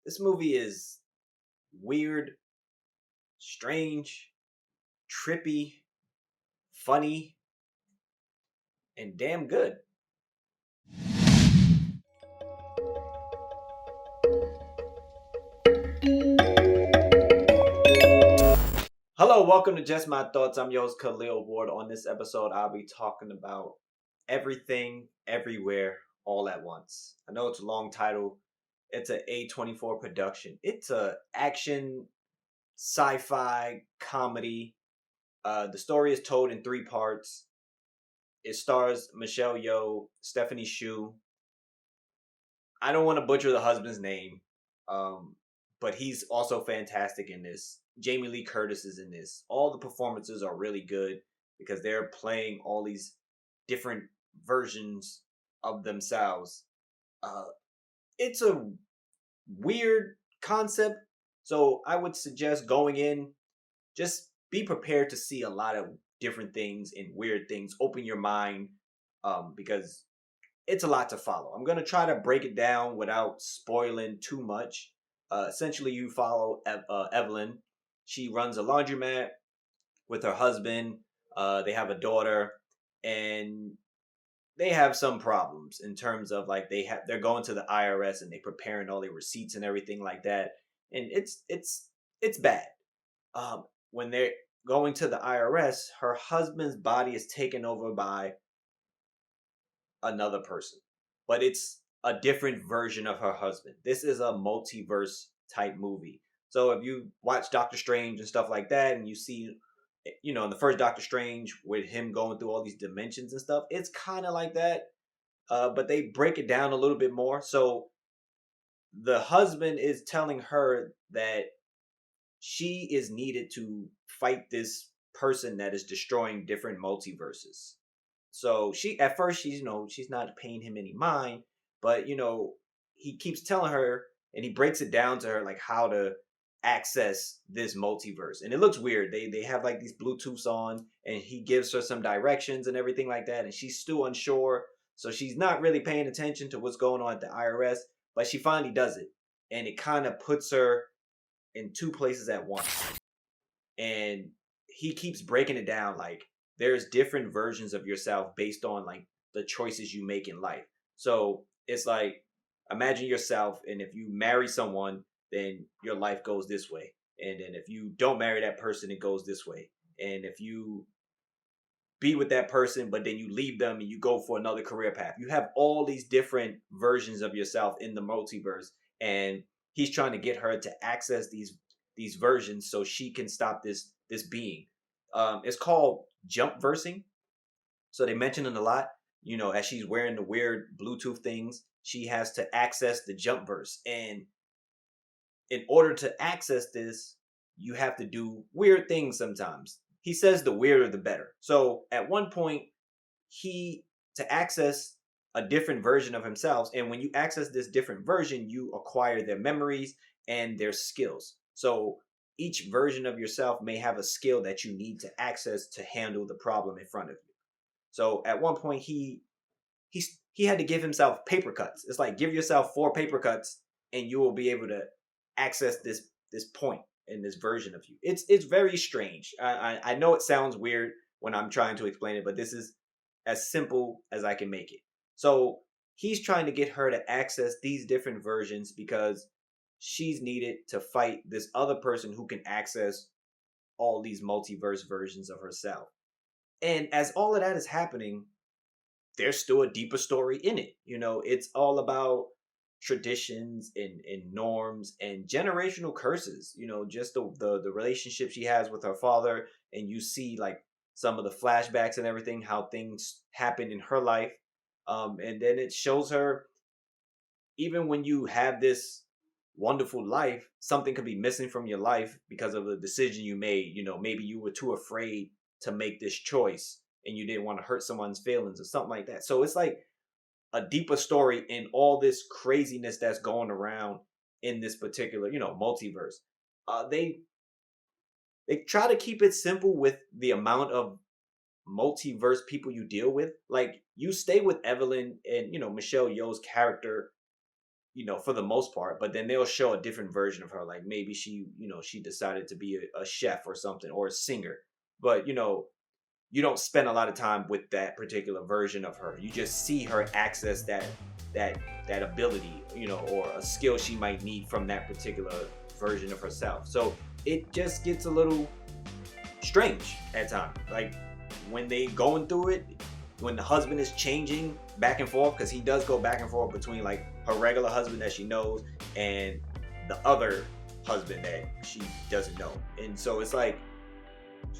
This movie is weird, strange, trippy, funny, and damn good. Hello, welcome to Just My Thoughts. I'm your host, Khaleel Ward. On this episode, I'll be talking about everything, everywhere, all at once. I know it's a long title. It's a A24 production. It's a action, sci-fi, comedy. The story is told in three parts. It stars Michelle Yeoh, Stephanie Shu. I don't want to butcher the husband's name, um, but he's also fantastic in this. Jamie Lee Curtis is in this. All the performances are really good because they're playing all these different versions of themselves. Uh, it's a weird concept, so I would suggest going in, just be prepared to see a lot of different things and weird things. Open your mind, because it's a lot to follow. I'm going to try to break it down without spoiling too much. Essentially, you follow Evelyn. She runs a laundromat with her husband. They have a daughter, and they have some problems in terms of like they're going to the IRS and they preparing all their receipts and everything like that, and it's bad. When they're going to the IRS, her husband's body is taken over by another person, but it's a different version of her husband. This is a multiverse type movie. So if you watch Doctor Strange and stuff like that, and you see, in the first Doctor Strange with him going through all these dimensions and stuff, it's kind of like that. But they break it down a little bit more. So the husband is telling her that she is needed to fight this person that is destroying different multiverses. So she at first she's not paying him any mind, but he keeps telling her and he breaks it down to her like how to access this multiverse. And it looks weird. They have like these Bluetooths on and he gives her some directions and everything like that, and she's still unsure. So she's not really paying attention to what's going on at the IRS, but she finally does it. And it kind of puts her in two places at once. And he keeps breaking it down like there's different versions of yourself based on like the choices you make in life. So it's like imagine yourself, and if you marry someone, then your life goes this way, and then if you don't marry that person, it goes this way. And if you be with that person but then you leave them and you go for another career path, you have all these different versions of yourself in the multiverse. And he's trying to get her to access these versions so she can stop this being. It's called jump versing. So they mention it a lot. As she's wearing the weird Bluetooth things, she has to access the jump verse. And in order to access this, you have to do weird things sometimes. He says the weirder the better. So at one point, he to access a different version of himself, and when you access this different version, you acquire their memories and their skills. So each version of yourself may have a skill that you need to access to handle the problem in front of you. So at one point, he had to give himself paper cuts. It's like give yourself 4 paper cuts, and you will be able to access this point in this version of you. It's very strange. I know it sounds weird when I'm trying to explain it, but this is as simple as I can make it. So he's trying to get her to access these different versions because she's needed to fight this other person who can access all these multiverse versions of herself. And as all of that is happening, there's still a deeper story in it. It's all about traditions and norms and generational curses. Just the relationship she has with her father, and you see like some of the flashbacks and everything, how things happen in her life. And then it shows her even when you have this wonderful life, something could be missing from your life because of the decision you made. Maybe you were too afraid to make this choice and you didn't want to hurt someone's feelings or something like that. So it's like a deeper story in all this craziness that's going around in this particular, multiverse. They try to keep it simple with the amount of multiverse people you deal with. Like you stay with Evelyn and Michelle Yeoh's character. for the most part. But then they'll show a different version of her, like maybe she decided to be a chef or something, or a singer. But you don't spend a lot of time with that particular version of her. You just see her access that that ability, or a skill she might need from that particular version of herself. So it just gets a little strange at times. Like when they going through it, when the husband is changing back and forth, because he does go back and forth between like her regular husband that she knows and the other husband that she doesn't know. And so it's like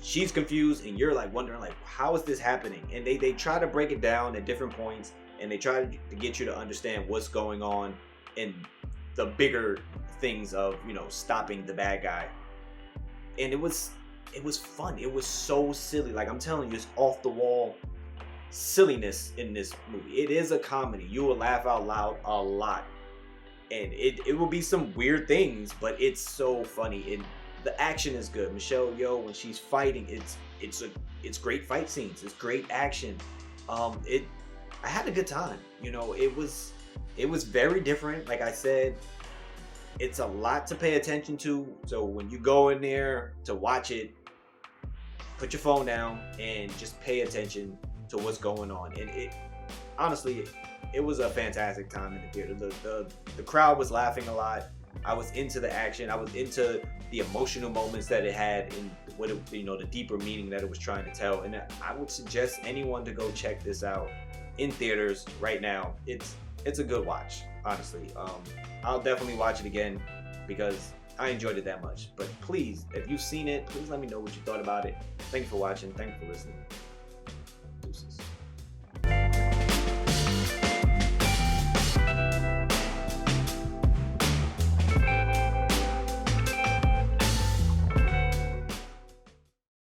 she's confused and you're like wondering like, how is this happening? And they try to break it down at different points, and they try to get you to understand what's going on in the bigger things of stopping the bad guy. And it was fun. It was so silly. Like I'm telling you, it's off the wall silliness in this movie. It is a comedy. You will laugh out loud a lot, and it will be some weird things, but it's so funny. And the action is good. Michelle Yeoh, when she's fighting, it's great fight scenes. It's great action. I had a good time. It was very different. Like I said, it's a lot to pay attention to. So when you go in there to watch it, put your phone down and just pay attention to what's going on. And honestly, it was a fantastic time in the theater. The crowd was laughing a lot. I was into the action. I was into the emotional moments that it had, and what it, the deeper meaning that it was trying to tell. And I would suggest anyone to go check this out in theaters right now. It's a good watch, honestly. I'll definitely watch it again because I enjoyed it that much. But please, if you've seen it, please let me know what you thought about it. Thank you for watching. Thank you for listening.